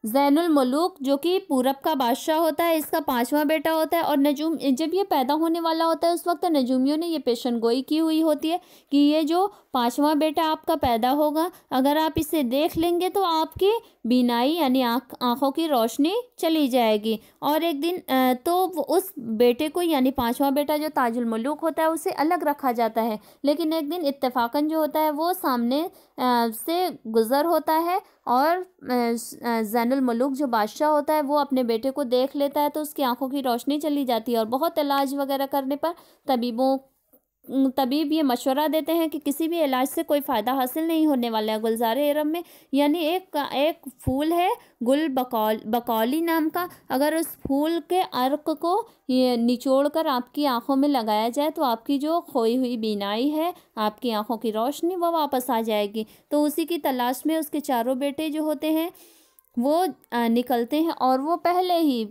ज़ैनुल मुलूक जो कि पूरब का बादशाह होता है, इसका 5वां बेटा होता है। और नजूम जब ये पैदा होने वाला होता है उस वक्त नजूमियों ने ये पेशन गोई की हुई होती है कि ये जो 5वां बेटा आपका पैदा होगा, अगर आप इसे देख लेंगे तो आपकी बीनाई यानी आँखों की रोशनी चली जाएगी। और एक दिन तो उस बेटे को यानी 5वां बेटा जो ताजुल मुलूक होता है उसे अलग रखा जाता है। लेकिन एक दिन इत्तेफाकन जो होता है वो सामने से गुज़र होता है और ज़ैनुल मुलूक जो बादशाह होता है वो अपने बेटे को देख लेता है तो उसकी आंखों की रोशनी चली जाती है। और बहुत इलाज वगैरह करने पर तबीब ये मशवरा देते हैं कि किसी भी इलाज से कोई फ़ायदा हासिल नहीं होने वाला है गुलजारे एरम में। यानी एक फूल है गुल बकौली नाम का, अगर उस फूल के अर्क को ये निचोड़ कर आपकी आंखों में लगाया जाए तो आपकी जो खोई हुई बीनाई है, आपकी आंखों की रोशनी वो वापस आ जाएगी। तो उसी की तलाश में उसके चारों बेटे जो होते हैं वो निकलते हैं। और वो पहले ही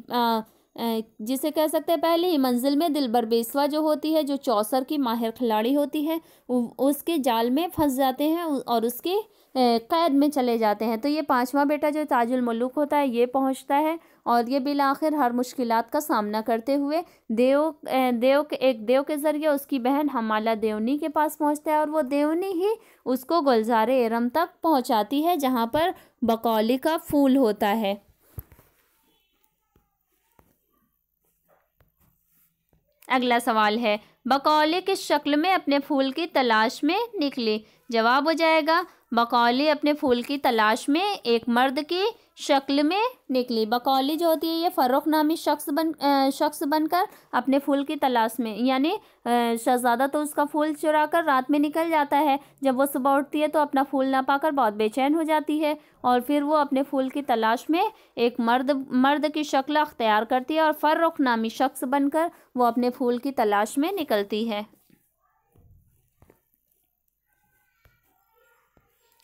जिसे कह सकते हैं पहले ही मंजिल में दिलबर बेसवा जो होती है, जो चौसर की माहिर खिलाड़ी होती है, उसके जाल में फंस जाते हैं और उसकी कैद में चले जाते हैं। तो ये 5वां बेटा जो ताजुल मुलूक होता है ये पहुंचता है और ये बिल आखिर हर मुश्किलात का सामना करते हुए देव के ज़रिए उसकी बहन हमाला देवनी के पास पहुंचता है। और वो देवनी ही उसको गुलजारे एरम तक पहुंचाती है जहाँ पर बकौली का फूल होता है। अगला सवाल है, बकौली किस शक्ल में अपने फूल की तलाश में निकली? जवाब हो जाएगा, बकौली अपने फूल की तलाश में एक मर्द की शक्ल में निकली। बकौली जो होती है ये फ़र्रुख नामी शख्स बनकर अपने फूल की तलाश में, यानी शहज़ादा तो उसका फूल चुरा कर रात में निकल जाता है। जब वो सुबह उठती है तो अपना फूल ना पाकर बहुत बेचैन हो जाती है और फिर वो अपने फूल की तलाश में एक मर्द की शक्ल अख्तियार करती है और फ़र्रुख नामी शख्स बनकर वो अपने फूल की तलाश में निकलती है।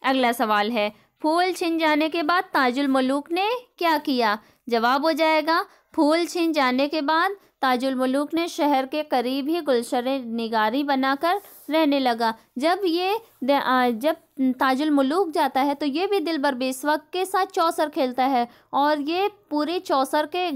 अगला सवाल है, फूल छिन जाने के बाद ताजुल मुलूक ने क्या किया? जवाब हो जाएगा, फूल छिन जाने के बाद ताजुल मुलूक ने शहर के करीब ही गुलशरे निगारी बनाकर रहने लगा। जब ताजुल मुलूक जाता है तो ये भी दिलबर बेसवा के साथ चौसर खेलता है और ये पूरे चौसर के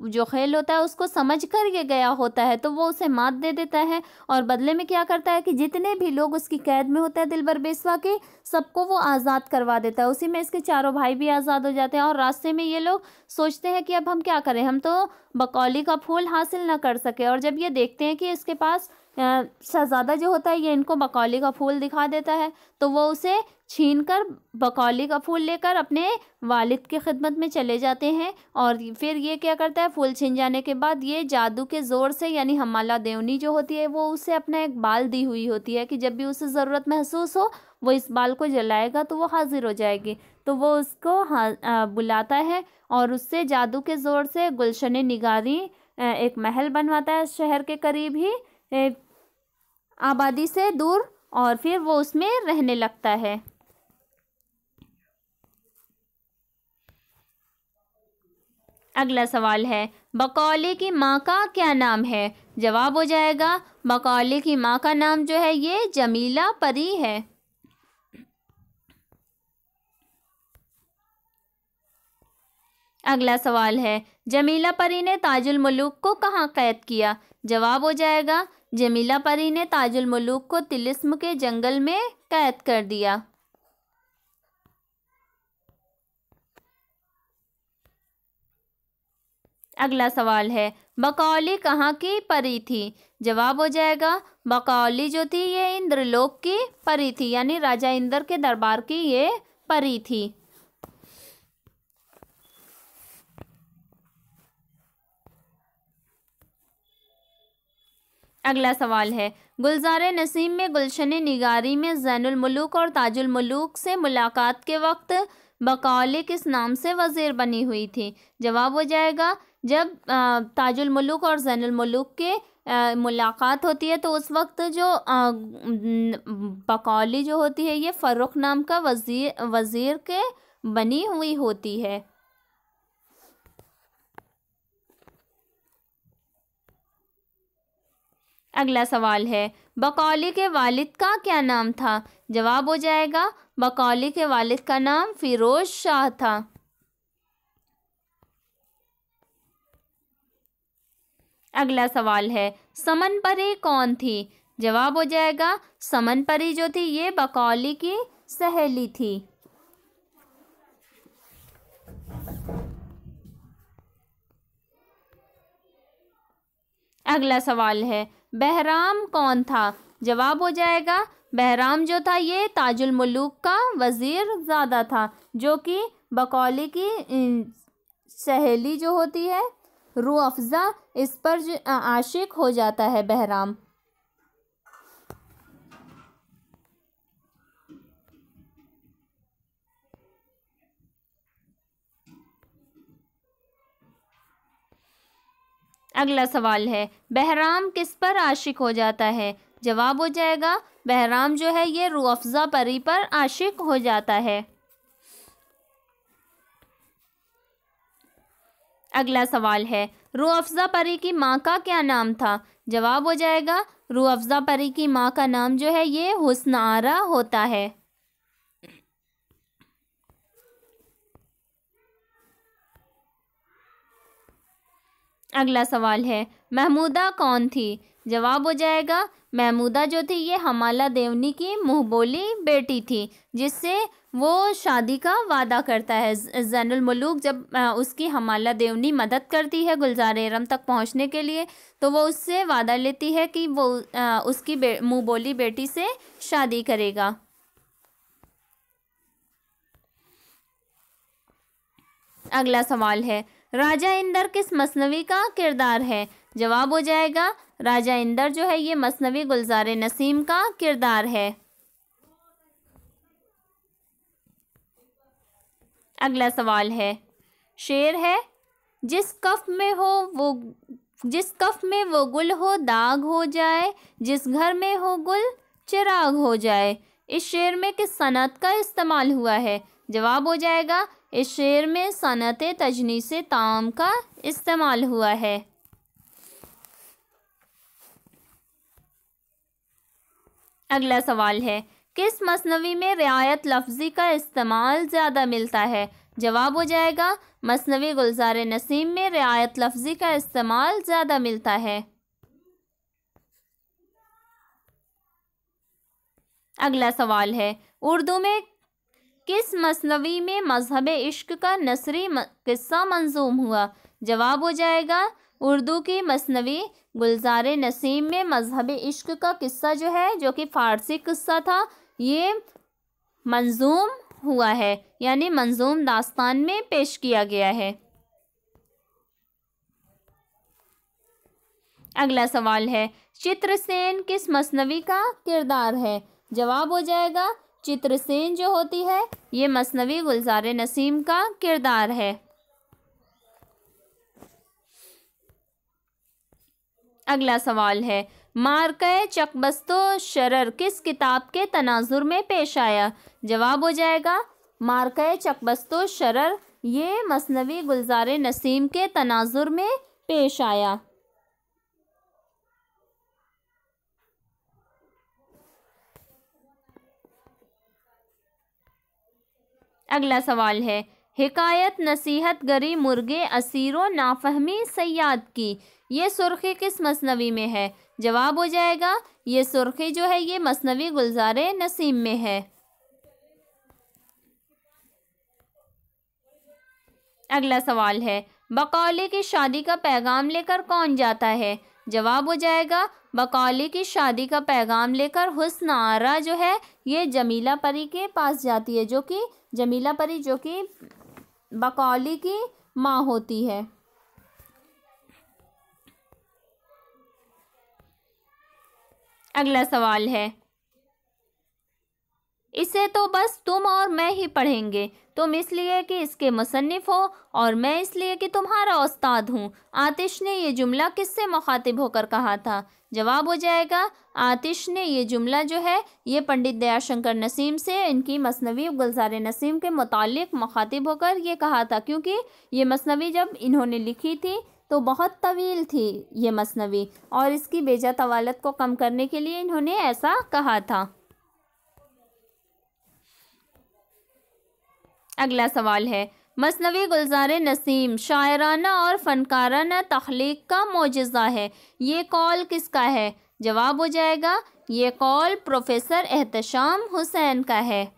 जो खेल होता है उसको समझ कर ये गया होता है तो वो उसे मात दे देता है। और बदले में क्या करता है कि जितने भी लोग उसकी कैद में होते हैं दिलबर बेसवा के, सबको वो आज़ाद करवा देता है। उसी में इसके चारों भाई भी आज़ाद हो जाते हैं। और रास्ते में ये लोग सोचते हैं कि अब हम क्या करें, हम तो बकौली का फूल हासिल ना कर सके। और जब ये देखते हैं कि इसके पास शहज़ादा जो होता है ये इनको बकौली का फूल दिखा देता है तो वो उसे छीन कर बकौली का फूल लेकर अपने वालिद की खिदमत में चले जाते हैं। और फिर ये क्या करता है, फूल छिन जाने के बाद ये जादू के ज़ोर से यानी हमाला देवनी जो होती है वो उसे अपना एक बाल दी हुई होती है कि जब भी उसे ज़रूरत महसूस हो वो इस बाल को जलाएगा तो वो हाजिर हो जाएगी। तो वो उसको बुलाता है और उससे जादू के ज़ोर से गुलशन निगारी एक महल बनवाता है शहर के करीब ही आबादी से दूर और फिर वो उसमें रहने लगता है। अगला सवाल है, बकौली की माँ का क्या नाम है? जवाब हो जाएगा, बकौली की माँ का नाम जो है ये जमीला परी है। अगला सवाल है, जमीला परी ने ताजुल मुलूक को कहाँ कैद किया? जवाब हो जाएगा, जमीला परी ने ताजुल मुलूक को तिलिस्म के जंगल में कैद कर दिया। अगला सवाल है, बकौली कहाँ की परी थी? जवाब हो जाएगा, बकौली जो थी ये इंद्रलोक की परी थी, यानी राजा इंद्र के दरबार की ये परी थी। अगला सवाल है, गुलजार नसीम में गुलशन निगारी में ज़ैनुल मुल्क और ताजुल मुल्क से मुलाकात के वक्त बकौल किस नाम से वज़ीर बनी हुई थी? जवाब हो जाएगा, जब ताजुल मुल्क और ज़ैनुल मुल्क के मुलाकात होती है तो उस वक्त जो बकौली जो होती है ये फ़र्रुख नाम का वज़ीर के बनी हुई होती है। अगला सवाल है, बकौली के वालिद का क्या नाम था? जवाब हो जाएगा, बकौली के वालिद का नाम फिरोज शाह था। अगला सवाल है, समन परी कौन थी? जवाब हो जाएगा, समन परी जो थी ये बकौली की सहेली थी। अगला सवाल है, बहराम कौन था? जवाब हो जाएगा, बहराम जो था ये ताजुल मुल्क का वज़ीर ज़ादा था, जो कि बकौली की सहेली जो होती है रूह अफ़ज़ा, इस पर आशिक हो जाता है बहराम। अगला सवाल है, बहराम किस पर आशिक हो जाता है? जवाब हो जाएगा, बहराम जो है ये रूह अफ़ज़ा परी पर आशिक हो जाता है। अगला सवाल है, रूह अफ़ज़ा परी की माँ का क्या नाम था? जवाब हो जाएगा, रूह अफ़ज़ा परी की माँ का नाम जो है ये हुस्न आरा होता है। अगला सवाल है, महमूदा कौन थी? जवाब हो जाएगा, महमूदा जो थी ये हमाला देवनी की मुँहबोली बेटी थी, जिससे वो शादी का वादा करता है। ज़ैनुल मुल्क जब उसकी हमाला देवनी मदद करती है गुलजार इरम तक पहुंचने के लिए, तो वो उससे वादा लेती है कि वो उसकी मुँहबोली बेटी से शादी करेगा। अगला सवाल है, राजा इंदर किस मसनवी का किरदार है? जवाब हो जाएगा, राजा इंदर जो है ये मसनवी गुलजार नसीम का किरदार है। अगला सवाल है, शेर है, जिस कफ में वो गुल हो दाग हो जाए, जिस घर में हो गुल चिराग हो जाए। इस शेर में किस सनत का इस्तेमाल हुआ है? जवाब हो जाएगा, इस शेर में सनत तजनीस ताम का इस्तेमाल हुआ है। अगला सवाल है, किस मसनवी में रियायत लफ्ज़ी का इस्तेमाल ज़्यादा मिलता है? जवाब हो जाएगा, मसनवी गुलजार नसीम में रियायत लफ्ज़ी का इस्तेमाल ज़्यादा मिलता है। अगला सवाल है, उर्दू में किस मसनवी में मज़हब इश्क का नसरी किस्सा मंजूम हुआ? जवाब हो जाएगा, उर्दू की मसनवी गुलजार नसीम में मज़हब इश्क का किस्सा जो है, जो कि फ़ारसी किस्सा था, ये मंजूम हुआ है, यानी मंजूम दास्तान में पेश किया गया है। अगला सवाल है, चित्रसेन किस मसनवी का किरदार है? जवाब हो जाएगा, चित्रसेन जो होती है ये मसनवी गुलजार नसीम का किरदार है। अगला सवाल है, मार्के चकबस्तो शरर किस किताब के तनाजुर में पेश आया? जवाब हो जाएगा, मार्के चकबस्तो शरर ये मसनवी गुलजार नसीम के तनाजुर में पेश आया। अगला सवाल है, हिकायत नसीहत गरी मुर्गे असीरो नाफहमी सयाद की, ये सुर्खी किस मसनवी में है? जवाब हो जाएगा, ये सुर्खी जो है ये मसनवी गुलजार नसीम में है। अगला सवाल है, बकौली की शादी का पैगाम लेकर कौन जाता है? जवाब हो जाएगा, बकौली की शादी का पैगाम लेकर हुस्न आरा जो है ये जमीला परी के पास जाती है, जो कि जमीला परी जो कि बकौली की माँ होती है। अगला सवाल है, इसे तो बस तुम और मैं ही पढ़ेंगे। तुम इसलिए कि इसके मुसन्निफ हो और मैं इसलिए कि तुम्हारा उस्ताद हूँ। आतिश ने ये जुमला किससे मुखातिब होकर कहा था? जवाब हो जाएगा, आतिश ने ये जुमला जो है ये पंडित दयाशंकर नसीम से इनकी मसनवी गुलजार नसीम के मुतालिक मुखातिब होकर ये कहा था, क्योंकि ये मसनवी जब इन्होंने लिखी थी तो बहुत तवील थी ये मसनवी, और इसकी बेजा तवालत को कम करने के लिए इन्होंने ऐसा कहा था। अगला सवाल है, मसनवी गुलजार नसीम शायराना और फ़नकाराना तख्लीक का मोजज़ा है। ये कौल किसका है? जवाब हो जाएगा, ये कौल प्रोफेसर एहतशाम हुसैन का है।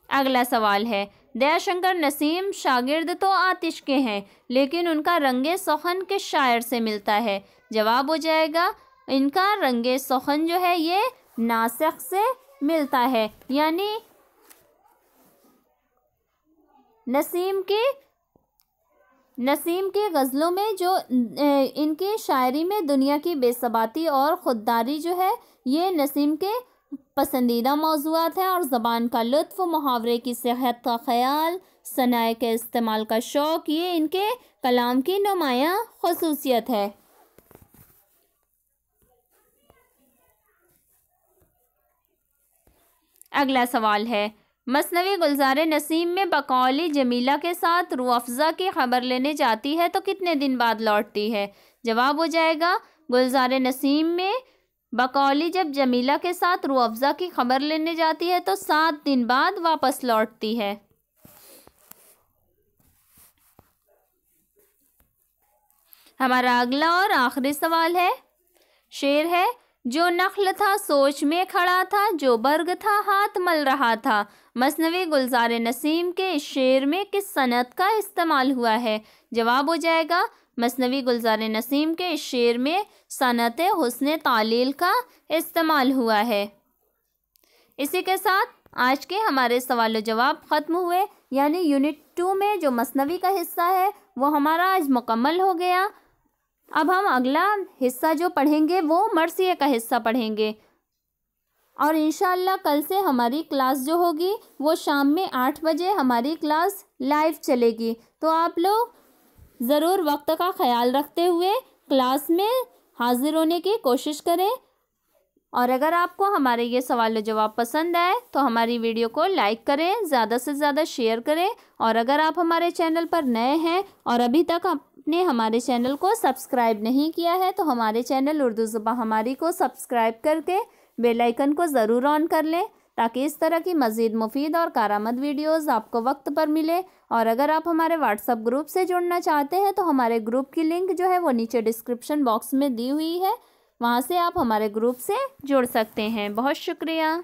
अगला सवाल है, दयाशंकर नसीम शागिर्द तो आतिश के हैं, लेकिन उनका रंगे सुखन किस शायर से मिलता है? जवाब हो जाएगा, इनका रंगे सुखन जो है ये नासिख से मिलता है, यानी नसीम की गज़लों में जो इनकी शायरी में दुनिया की बेसबाती और ख़ुददारी जो है ये नसीम के पसंदीदा मौज़ूआत हैं, और ज़बान का लुत्फ़, मुहावरे की सेहत का ख़याल, सनाए के इस्तेमाल का शौक़ ये इनके कलाम की नुमायाँ ख़ुसूसियत है। अगला सवाल है, मसनवी गुलजार नसीम में बकौली जमीला के साथ रूह अफ़ज़ा की ख़बर लेने जाती है तो कितने दिन बाद लौटती है? जवाब हो जाएगा, गुलजार नसीम में बकौली जब जमीला के साथ रूह अफ़ज़ा की ख़बर लेने जाती है तो 7 दिन बाद वापस लौटती है। हमारा अगला और आखिरी सवाल है, शेर है, जो नख्ल था सोच में खड़ा था, जो बर्ग था हाथ मल रहा था। मसनवी गुलजार नसीम के इस शेर में किस सनत का इस्तेमाल हुआ है? जवाब हो जाएगा, मसनवी गुलजार नसीम के इस शेर में सनत हुस्न तालील का इस्तेमाल हुआ है। इसी के साथ आज के हमारे सवाल जवाब ख़त्म हुए, यानी यूनिट 2 में जो मसनवी का हिस्सा है वो हमारा आज मुकम्मल हो गया। अब हम अगला हिस्सा जो पढ़ेंगे वो मरसिया का हिस्सा पढ़ेंगे, और इंशाअल्लाह कल से हमारी क्लास जो होगी वो शाम में 8 बजे हमारी क्लास लाइव चलेगी। तो आप लोग ज़रूर वक्त का ख्याल रखते हुए क्लास में हाज़िर होने की कोशिश करें, और अगर आपको हमारे ये सवाल जवाब पसंद आए तो हमारी वीडियो को लाइक करें, ज़्यादा से ज़्यादा शेयर करें, और अगर आप हमारे चैनल पर नए हैं और अभी तक आपने हमारे चैनल को सब्सक्राइब नहीं किया है तो हमारे चैनल उर्दू ज़ुबान हमारी को सब्सक्राइब करके बेल आइकन को ज़रूर ऑन कर लें, ताकि इस तरह की मज़ीद मुफीद और कारआमद वीडियोज़ आपको वक्त पर मिले। और अगर आप हमारे व्हाट्सएप ग्रुप से जुड़ना चाहते हैं तो हमारे ग्रुप की लिंक जो है वो नीचे डिस्क्रिप्शन बॉक्स में दी हुई है, वहाँ से आप हमारे ग्रुप से जुड़ सकते हैं। बहुत शुक्रिया।